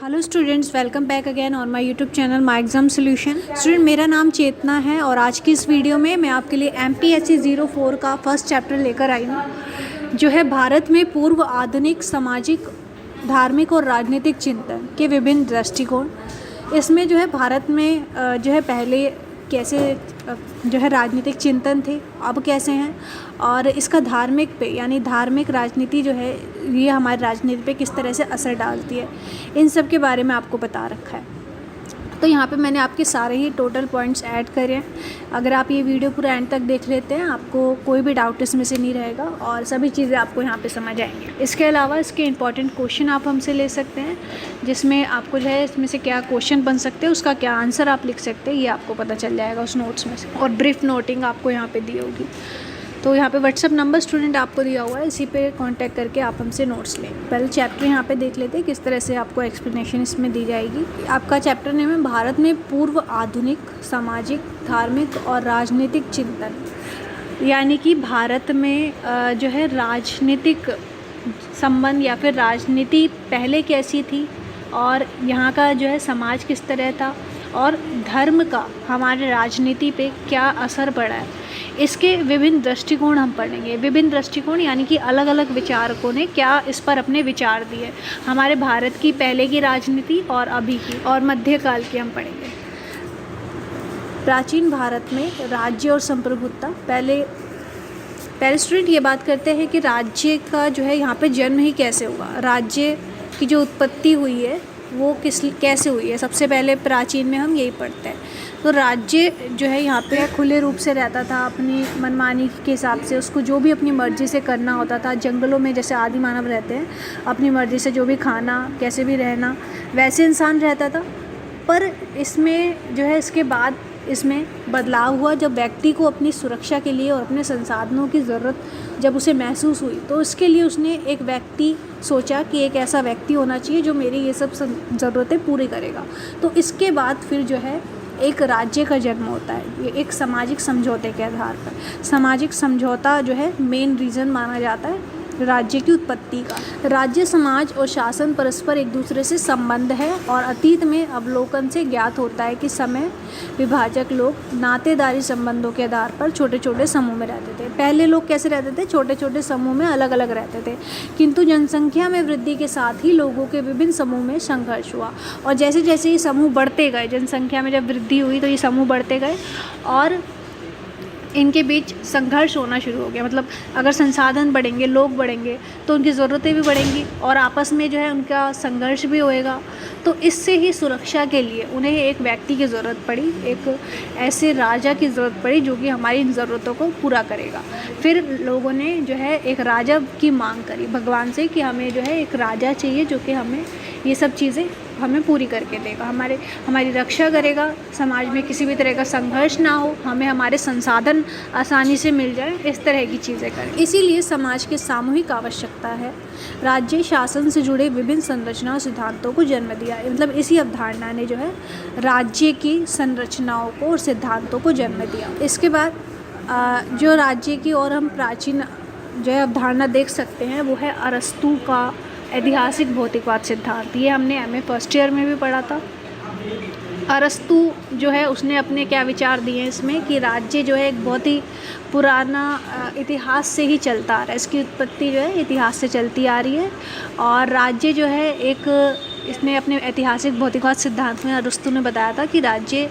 Hello students, welcome back again on my YouTube channel my exam solution. Student, मेरा नाम चेतना है और आज की इस वीडियो में मैं आपके लिए MPSC 04 का फर्स्ट चैप्टर लेकर आई हूँ, जो है भारत में पूर्व आधुनिक सामाजिक, धार्मिक और राजनीतिक चिंतन के विभिन्न दृष्टिकोण। इसमें जो है भारत में जो है पहले कैसे जो है राजनीतिक चिंतन थे, अब कैसे हैं, और इसका धार्मिक पे यानी धार्मिक राजनीति जो है ये हमारी राजनीति पे किस तरह से असर डालती है, इन सब के बारे में आपको बता रखा है। तो यहाँ पे मैंने आपके सारे ही टोटल पॉइंट्स ऐड करे हैं। अगर आप ये वीडियो पूरा एंड तक देख लेते हैं, आपको कोई भी डाउट इसमें से नहीं रहेगा और सभी चीज़ें आपको यहाँ पे समझ आएंगी। इसके अलावा इसके इंपॉर्टेंट क्वेश्चन आप हमसे ले सकते हैं, जिसमें आपको जो है इसमें से क्या क्वेश्चन बन सकते हैं, उसका क्या आंसर आप लिख सकते हैं, ये आपको पता चल जाएगा उस नोट्स में से। और ब्रीफ नोटिंग आपको यहाँ पर दी होगी। तो यहाँ पे व्हाट्सअप नंबर स्टूडेंट आपको दिया हुआ है, इसी पे कांटेक्ट करके आप हमसे नोट्स लें। पहले चैप्टर यहाँ पे देख लेते हैं किस तरह से आपको एक्सप्लेनेशन इसमें दी जाएगी। आपका चैप्टर नेम है भारत में पूर्व आधुनिक सामाजिक, धार्मिक और राजनीतिक चिंतन। यानी कि भारत में जो है राजनीतिक संबंध या फिर राजनीति पहले कैसी थी और यहाँ का जो है समाज किस तरह था और धर्म का हमारे राजनीति पे क्या असर पड़ा है, इसके विभिन्न दृष्टिकोण हम पढ़ेंगे। विभिन्न दृष्टिकोण यानी कि अलग अलग विचारकों ने क्या इस पर अपने विचार दिए, हमारे भारत की पहले की राजनीति और अभी की और मध्यकाल की हम पढ़ेंगे। प्राचीन भारत में राज्य और संप्रभुता। पहले स्टूडेंट ये बात करते हैं कि राज्य का जो है यहाँ पे जन्म ही कैसे हुआ, राज्य की जो उत्पत्ति हुई है वो कैसे हुई है। सबसे पहले प्राचीन में हम यही पढ़ते हैं। तो राज्य जो है यहाँ पे खुले रूप से रहता था, अपनी मनमानी के हिसाब से उसको जो भी अपनी मर्ज़ी से करना होता था। जंगलों में जैसे आदि मानव रहते हैं, अपनी मर्ज़ी से जो भी खाना, कैसे भी रहना, वैसे इंसान रहता था। पर इसमें जो है इसके बाद इसमें बदलाव हुआ जब व्यक्ति को अपनी सुरक्षा के लिए और अपने संसाधनों की ज़रूरत जब उसे महसूस हुई, तो इसके लिए उसने एक व्यक्ति सोचा कि एक ऐसा व्यक्ति होना चाहिए जो मेरी ये सब ज़रूरतें पूरी करेगा। तो इसके बाद फिर जो है एक राज्य का जन्म होता है। ये एक सामाजिक समझौते के आधार पर, सामाजिक समझौता जो है मेन रीज़न माना जाता है राज्य की उत्पत्ति का। राज्य, समाज और शासन परस्पर एक दूसरे से संबंध है और अतीत में अवलोकन से ज्ञात होता है कि समय विभाजक लोग नातेदारी संबंधों के आधार पर छोटे छोटे समूह में रहते थे। पहले लोग कैसे रहते थे, छोटे छोटे समूह में अलग अलग रहते थे, किंतु जनसंख्या में वृद्धि के साथ ही लोगों के विभिन्न समूह में संघर्ष हुआ। और जैसे जैसे ये समूह बढ़ते गए, जनसंख्या में जब वृद्धि हुई तो ये समूह बढ़ते गए और इनके बीच संघर्ष होना शुरू हो गया। मतलब अगर संसाधन बढ़ेंगे, लोग बढ़ेंगे, तो उनकी ज़रूरतें भी बढ़ेंगी और आपस में जो है उनका संघर्ष भी होएगा। तो इससे ही सुरक्षा के लिए उन्हें एक व्यक्ति की ज़रूरत पड़ी, एक ऐसे राजा की ज़रूरत पड़ी जो कि हमारी इन ज़रूरतों को पूरा करेगा। फिर लोगों ने जो है एक राजा की मांग करी भगवान से कि हमें जो है एक राजा चाहिए जो कि हमें ये सब चीज़ें हमें पूरी करके देगा, हमारी रक्षा करेगा, समाज में किसी भी तरह का संघर्ष ना हो, हमें हमारे संसाधन आसानी से मिल जाए, इस तरह की चीज़ें करें। इसीलिए समाज की सामूहिक आवश्यकता है राज्य शासन से जुड़े विभिन्न संरचना और सिद्धांतों को जन्म दिया। मतलब इसी अवधारणा ने जो है राज्य की संरचनाओं को और सिद्धांतों को जन्म दिया। इसके बाद जो राज्य की और हम प्राचीन जो है अवधारणा देख सकते हैं वो है अरस्तु का ऐतिहासिक भौतिकवाद सिद्धांत। ये हमने MA फर्स्ट ईयर में भी पढ़ा था। अरस्तु जो है उसने अपने क्या विचार दिए हैं इसमें कि राज्य जो है एक बहुत ही पुराना इतिहास से ही चलता आ रहा है, इसकी उत्पत्ति जो है इतिहास से चलती आ रही है। और राज्य जो है एक, इसमें अपने ऐतिहासिक भौतिकवाद सिद्धांत में अरस्तु ने बताया था कि राज्य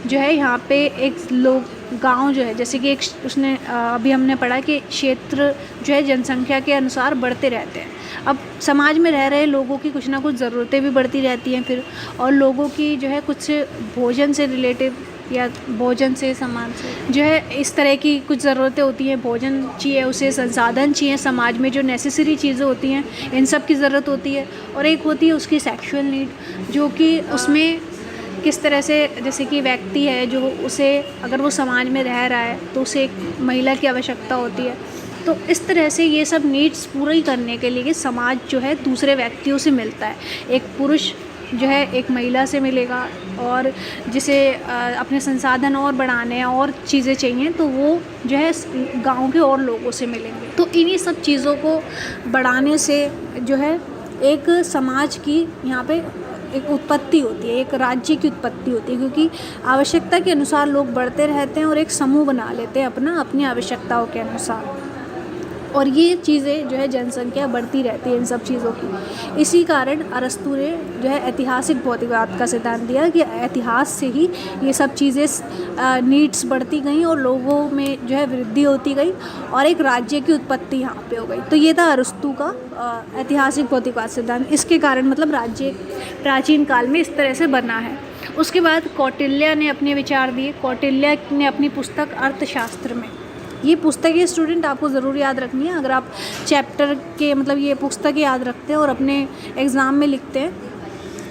जो है यहाँ पे एक लोग गांव जो है, जैसे कि एक उसने अभी हमने पढ़ा कि क्षेत्र जो है जनसंख्या के अनुसार बढ़ते रहते हैं। अब समाज में रह रहे लोगों की कुछ ना कुछ ज़रूरतें भी बढ़ती रहती हैं फिर, और लोगों की जो है कुछ भोजन से रिलेटिव या भोजन से सामान से जो है इस तरह की कुछ ज़रूरतें होती हैं। भोजन चाहिए उसे, संसाधन चाहिए, समाज में जो नेसेसरी चीज़ें होती हैं इन सब की ज़रूरत होती है। और एक होती है उसकी सेक्सुअल नीड, जो कि उसमें किस तरह से, जैसे कि व्यक्ति है जो उसे अगर वो समाज में रह रहा है तो उसे एक महिला की आवश्यकता होती है। तो इस तरह से ये सब नीड्स पूरी करने के लिए समाज जो है दूसरे व्यक्तियों से मिलता है। एक पुरुष जो है एक महिला से मिलेगा और जिसे अपने संसाधन और बढ़ाने हैं और चीज़ें चाहिए तो वो जो है गांव के और लोगों से मिलेंगे। तो इन्हीं सब चीज़ों को बढ़ाने से जो है एक समाज की यहाँ पे एक उत्पत्ति होती है, एक राज्य की उत्पत्ति होती है, क्योंकि आवश्यकता के अनुसार लोग बढ़ते रहते हैं और एक समूह बना लेते हैं अपनी आवश्यकताओं के अनुसार, और ये चीज़ें जो है जनसंख्या बढ़ती रहती है इन सब चीज़ों की। इसी कारण अरस्तू ने जो है ऐतिहासिक भौतिकवाद का सिद्धांत दिया कि इतिहास से ही ये सब चीज़ें नीड्स बढ़ती गई और लोगों में जो है वृद्धि होती गई और एक राज्य की उत्पत्ति यहाँ पे हो गई। तो ये था अरस्तू का ऐतिहासिक भौतिकवाद सिद्धांत। इसके कारण मतलब राज्य प्राचीन काल में इस तरह से बना है। उसके बाद कौटिल्य ने अपने विचार दिए। कौटिल्य ने अपनी पुस्तक अर्थशास्त्र में, ये पुस्तक ये स्टूडेंट आपको ज़रूर याद रखनी है। अगर आप चैप्टर के मतलब ये पुस्तक याद रखते हैं और अपने एग्ज़ाम में लिखते हैं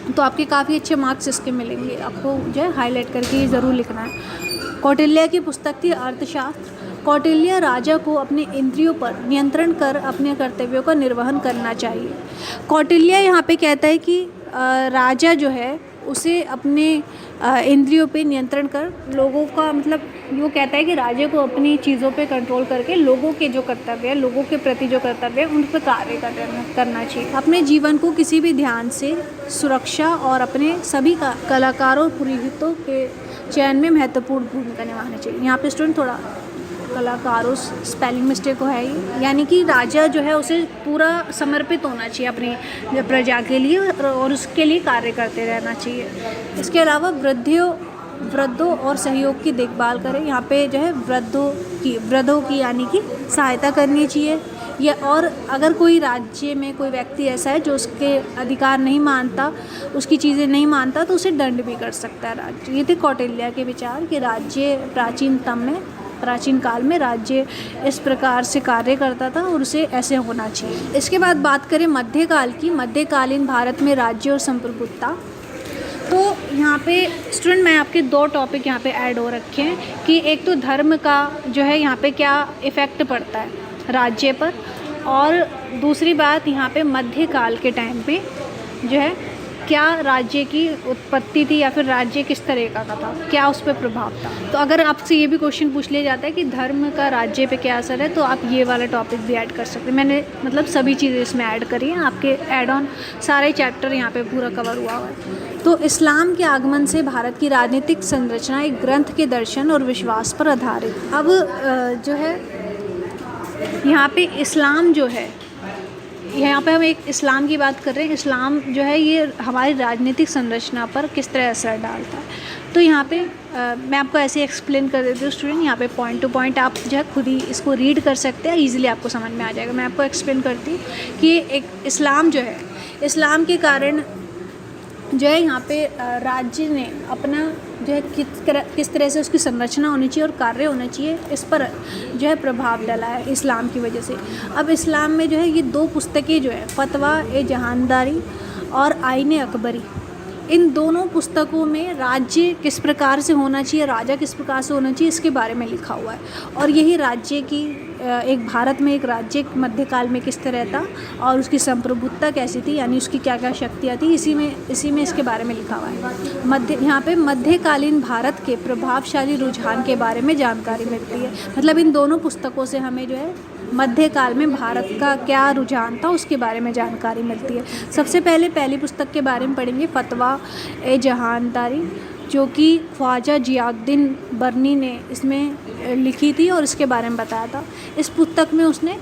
तो आपके काफ़ी अच्छे मार्क्स इसके मिलेंगे। आपको जो है हाईलाइट करके ये ज़रूर लिखना है। कौटिल्य की पुस्तक थी अर्थशास्त्र। कौटिल्य राजा को अपने इंद्रियों पर नियंत्रण कर अपने कर्तव्यों का निर्वहन करना चाहिए। कौटिल्य यहाँ पे कहता है कि राजा जो है उसे अपने इंद्रियों पे नियंत्रण कर लोगों का मतलब वो कहता है कि राजा को अपनी चीज़ों पे कंट्रोल करके लोगों के जो कर्तव्य है, लोगों के प्रति जो कर्तव्य है, उन पर कार्य करना चाहिए। अपने जीवन को किसी भी ध्यान से सुरक्षा और अपने सभी कलाकारों पुरोहितों के चयन में महत्वपूर्ण भूमिका निभानी चाहिए। यहाँ पे स्टूडेंट थोड़ा कलाकारों स्पेलिंग मिस्टेक है ये, यानी कि राजा जो है उसे पूरा समर्पित होना चाहिए अपनी प्रजा के लिए और उसके लिए कार्य करते रहना चाहिए। इसके अलावा वृद्धों और सहयोग की देखभाल करें। यहाँ पे जो है वृद्धों की यानी कि सहायता करनी चाहिए। या और अगर कोई राज्य में कोई व्यक्ति ऐसा है जो उसके अधिकार नहीं मानता, उसकी चीज़ें नहीं मानता, तो उसे दंड भी कर सकता है राज्य। ये थे कौटिल्य के विचार कि राज्य प्राचीन काल में राज्य इस प्रकार से कार्य करता था और उसे ऐसे होना चाहिए। इसके बाद बात करें मध्यकाल की। मध्यकालीन भारत में राज्य और संप्रभुता। तो यहाँ पे स्टूडेंट मैं आपके 2 टॉपिक यहाँ पे ऐड हो रखे हैं कि एक तो धर्म का जो है यहाँ पे क्या इफ़ेक्ट पड़ता है राज्य पर, और दूसरी बात यहाँ पे मध्यकाल के टाइम पे जो है क्या राज्य की उत्पत्ति थी या फिर राज्य किस तरह का था, क्या उस पर प्रभाव था। तो अगर आपसे ये भी क्वेश्चन पूछ लिया जाता है कि धर्म का राज्य पे क्या असर है, तो आप ये वाला टॉपिक भी ऐड कर सकते हैं। मैंने मतलब सभी चीज़ें इसमें ऐड करी हैं, आपके ऐड ऑन सारे चैप्टर यहाँ पे पूरा कवर हुआ है। तो इस्लाम के आगमन से भारत की राजनीतिक संरचना एक ग्रंथ के दर्शन और विश्वास पर आधारित। अब जो है यहाँ पे इस्लाम जो है, यहाँ पे हम एक इस्लाम की बात कर रहे हैं। इस्लाम जो है ये हमारी राजनीतिक संरचना पर किस तरह असर डालता है। तो यहाँ पे मैं आपको ऐसे एक्सप्लेन कर देती हूँ स्टूडेंट। यहाँ पे पॉइंट टू पॉइंट आप जो है खुद ही इसको रीड कर सकते हैं, इजीली आपको समझ में आ जाएगा। मैं आपको एक्सप्लेन करती हूँ कि एक इस्लाम जो है, इस्लाम के कारण जो है यहाँ पे राज्य ने अपना जो है किस तरह से उसकी संरचना होनी चाहिए और कार्य होना चाहिए, इस पर जो है प्रभाव डाला है इस्लाम की वजह से। अब इस्लाम में जो है ये 2 पुस्तकें जो है फतवा ए जहानदारी और आईन अकबरी, इन दोनों पुस्तकों में राज्य किस प्रकार से होना चाहिए, राजा किस प्रकार से होना चाहिए, इसके बारे में लिखा हुआ है। और यही राज्य की एक भारत में एक राज्य मध्यकाल में किस तरह था और उसकी संप्रभुता कैसी थी, यानी उसकी क्या क्या शक्तियाँ थी, इसी में इसके बारे में लिखा हुआ है। यहाँ पे मध्यकालीन भारत के प्रभावशाली रुझान के बारे में जानकारी मिलती है। मतलब इन दोनों पुस्तकों से हमें जो है मध्यकाल में भारत का क्या रुझान था उसके बारे में जानकारी मिलती है। सबसे पहली पुस्तक के बारे में पढ़ेंगे, फतवा ए जहानदारी, जो कि ख्वाजा जियाउद्दीन बरनी ने इसमें लिखी थी और इसके बारे में बताया था। इस पुस्तक में उसने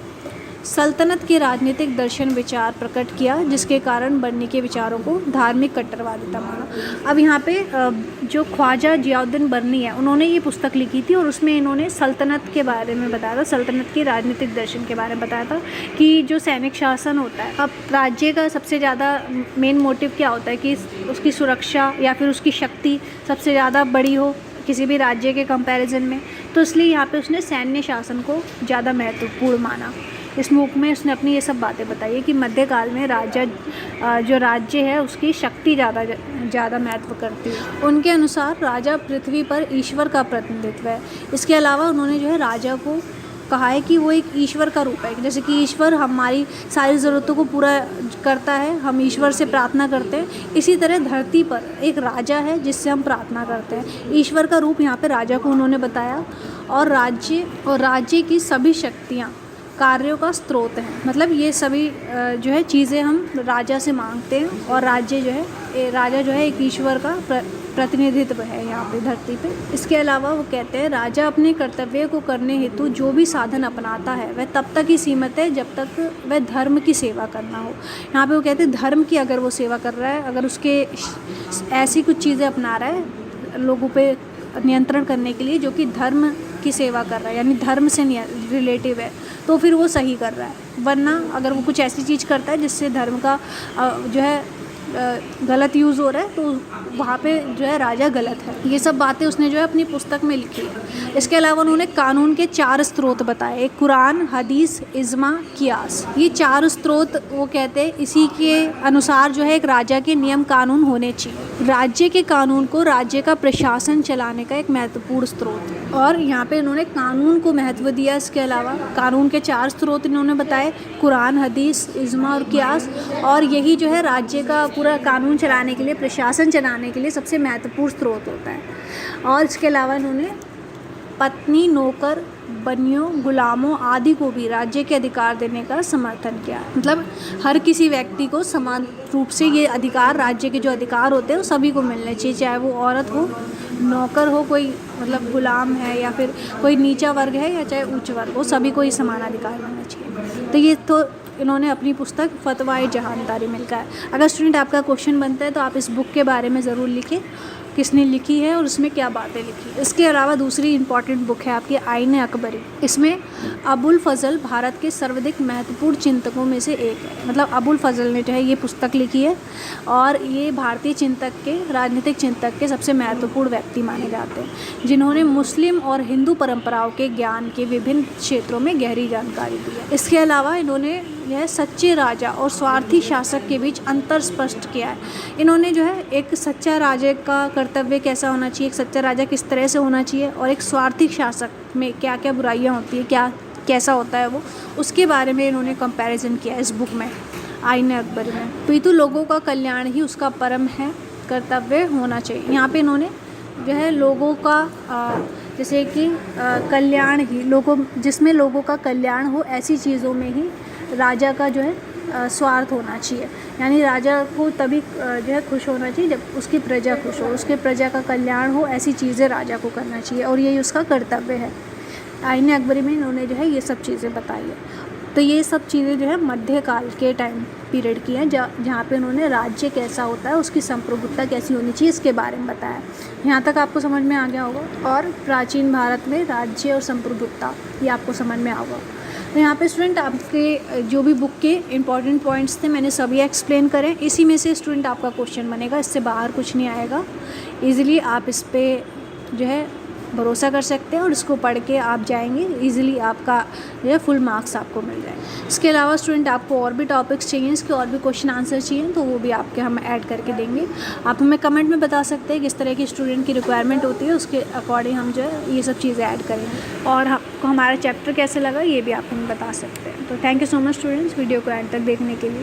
सल्तनत के राजनीतिक दर्शन विचार प्रकट किया, जिसके कारण बरनी के विचारों को धार्मिक कट्टरवादिता माना। अब यहाँ पे जो ख्वाजा जियाउद्दीन बरनी है, उन्होंने ये पुस्तक लिखी थी और उसमें इन्होंने सल्तनत के बारे में बताया था, सल्तनत के राजनीतिक दर्शन के बारे में बताया था कि जो सैनिक शासन होता है, अब राज्य का सबसे ज़्यादा मेन मोटिव क्या होता है कि उसकी सुरक्षा या फिर उसकी शक्ति सबसे ज़्यादा बड़ी हो किसी भी राज्य के कंपैरिजन में। तो इसलिए यहाँ पे उसने सैन्य शासन को ज़्यादा महत्वपूर्ण माना। इस बुक में उसने अपनी ये सब बातें बताई कि मध्यकाल में जो राज्य है उसकी शक्ति ज़्यादा महत्व करती है। उनके अनुसार राजा पृथ्वी पर ईश्वर का प्रतिनिधित्व है। इसके अलावा उन्होंने जो है राजा को कहा है कि वो एक ईश्वर का रूप है। जैसे कि ईश्वर हमारी सारी ज़रूरतों को पूरा करता है, हम ईश्वर से प्रार्थना करते हैं, इसी तरह धरती पर एक राजा है जिससे हम प्रार्थना करते हैं। ईश्वर का रूप यहाँ पे राजा को उन्होंने बताया। और राज्य की सभी शक्तियाँ कार्यों का स्रोत है। मतलब ये सभी जो है चीज़ें हम राजा से मांगते हैं, और राज्य जो है राजा जो है एक ईश्वर का प्रतिनिधित्व है यहाँ पे धरती पे। इसके अलावा वो कहते हैं राजा अपने कर्तव्य को करने हेतु जो भी साधन अपनाता है वह तब तक ही सीमित है जब तक वह धर्म की सेवा करना हो। यहाँ पे वो कहते हैं धर्म की अगर वो सेवा कर रहा है, अगर उसके ऐसी कुछ चीज़ें अपना रहा है लोगों पे नियंत्रण करने के लिए जो कि धर्म की सेवा कर रहा है, यानी धर्म से रिलेटिव है, तो फिर वो सही कर रहा है। वरना अगर वो कुछ ऐसी चीज़ करता है जिससे धर्म का जो है गलत यूज़ हो रहा है, तो वहाँ पे जो है राजा गलत है। ये सब बातें उसने जो है अपनी पुस्तक में लिखी है। इसके अलावा उन्होंने कानून के 4 स्रोत बताए, एक कुरान, हदीस, इज्मा, कियास। ये 4 स्रोत वो कहते हैं इसी के अनुसार जो है एक राजा के नियम कानून होने चाहिए। राज्य के कानून को राज्य का प्रशासन चलाने का एक महत्वपूर्ण स्रोत है, और यहाँ पे इन्होंने कानून को महत्व दिया। इसके अलावा कानून के 4 स्रोत इन्होंने बताए, कुरान, हदीस, इज्मा और कियास, और यही जो है राज्य का पूरा कानून चलाने के लिए, प्रशासन चलाने के लिए सबसे महत्वपूर्ण स्रोत होता है। और इसके अलावा इन्होंने पत्नी, नौकर, बनियों, गुलामों आदि को भी राज्य के अधिकार देने का समर्थन किया। मतलब हर किसी व्यक्ति को समान रूप से ये अधिकार, राज्य के जो अधिकार होते हैं वो सभी को मिलने चाहिए, चाहे वो औरत हो, नौकर हो, कोई मतलब गुलाम है, या फिर कोई नीचा वर्ग है या चाहे उच्च वर्ग हो, सभी को ही समान अधिकार मिलना चाहिए। तो ये तो इन्होंने अपनी पुस्तक फतवाए जहानदारी में लिखा है। अगर स्टूडेंट आपका क्वेश्चन बनता है तो आप इस बुक के बारे में ज़रूर लिखें, किसने लिखी है और उसमें क्या बातें लिखी। इसके अलावा दूसरी इंपॉर्टेंट बुक है आपकी आईन अकबरी। इसमें अबुल फजल भारत के सर्वाधिक महत्वपूर्ण चिंतकों में से एक है। मतलब अबुल फजल ने जो है ये पुस्तक लिखी है, और ये भारतीय चिंतक के, राजनीतिक चिंतक के सबसे महत्वपूर्ण व्यक्ति माने जाते हैं, जिन्होंने मुस्लिम और हिंदू परंपराओं के ज्ञान के विभिन्न क्षेत्रों में गहरी जानकारी दी है। इसके अलावा इन्होंने यह सच्चे राजा और स्वार्थी शासक के बीच अंतर स्पष्ट किया है। इन्होंने जो है एक सच्चा राजा का कर्तव्य कैसा होना चाहिए, एक सच्चा राजा किस तरह से होना चाहिए, और एक स्वार्थी शासक में क्या क्या बुराइयां होती है, क्या कैसा होता है वो, उसके बारे में इन्होंने कंपैरिजन किया इस बुक में, आईन अकबरी में। पितु लोगों का कल्याण ही उसका परम है कर्तव्य होना चाहिए। यहाँ पे इन्होंने जो है लोगों का जैसे कि कल्याण ही, लोगों जिसमें लोगों का कल्याण हो, ऐसी चीज़ों में ही राजा का जो है स्वार्थ होना चाहिए। यानी राजा को तभी जो है खुश होना चाहिए जब उसकी प्रजा खुश हो, उसके प्रजा का कल्याण हो, ऐसी चीज़ें राजा को करना चाहिए, और यही उसका कर्तव्य है। आईन अकबरी में इन्होंने जो है ये सब चीज़ें बताई है। तो ये सब चीज़ें जो है मध्यकाल के टाइम पीरियड की हैं, जहाँ पे उन्होंने राज्य कैसा होता है, उसकी संप्रभुता कैसी होनी चाहिए, इसके बारे में बताया। यहाँ तक आपको समझ में आ गया होगा। और प्राचीन भारत में राज्य और संप्रभुता, ये आपको समझ में आ होगा। तो यहाँ पे स्टूडेंट आपके जो भी बुक के इंपॉर्टेंट पॉइंट्स थे मैंने सभी एक्सप्लेन करें। इसी में से स्टूडेंट आपका क्वेश्चन बनेगा, इससे बाहर कुछ नहीं आएगा। ईज़िली आप इस पर जो है भरोसा कर सकते हैं, और इसको पढ़ के आप जाएंगे ईज़िली, आपका जो है फुल मार्क्स आपको मिल जाएंगे। इसके अलावा स्टूडेंट आपको और भी टॉपिक्स चाहिए, इसके और भी क्वेश्चन आंसर चाहिए, तो वो भी आपके हम ऐड करके देंगे। आप हमें कमेंट में बता सकते हैं किस तरह की स्टूडेंट की रिक्वायरमेंट होती है, उसके अकॉर्डिंग हम जो है ये सब चीज़ें ऐड करेंगे। और आपको हमारा चैप्टर कैसे लगा ये भी आप हमें बता सकते हैं। तो thank you so much students, video को एंड तक देखने के लिए।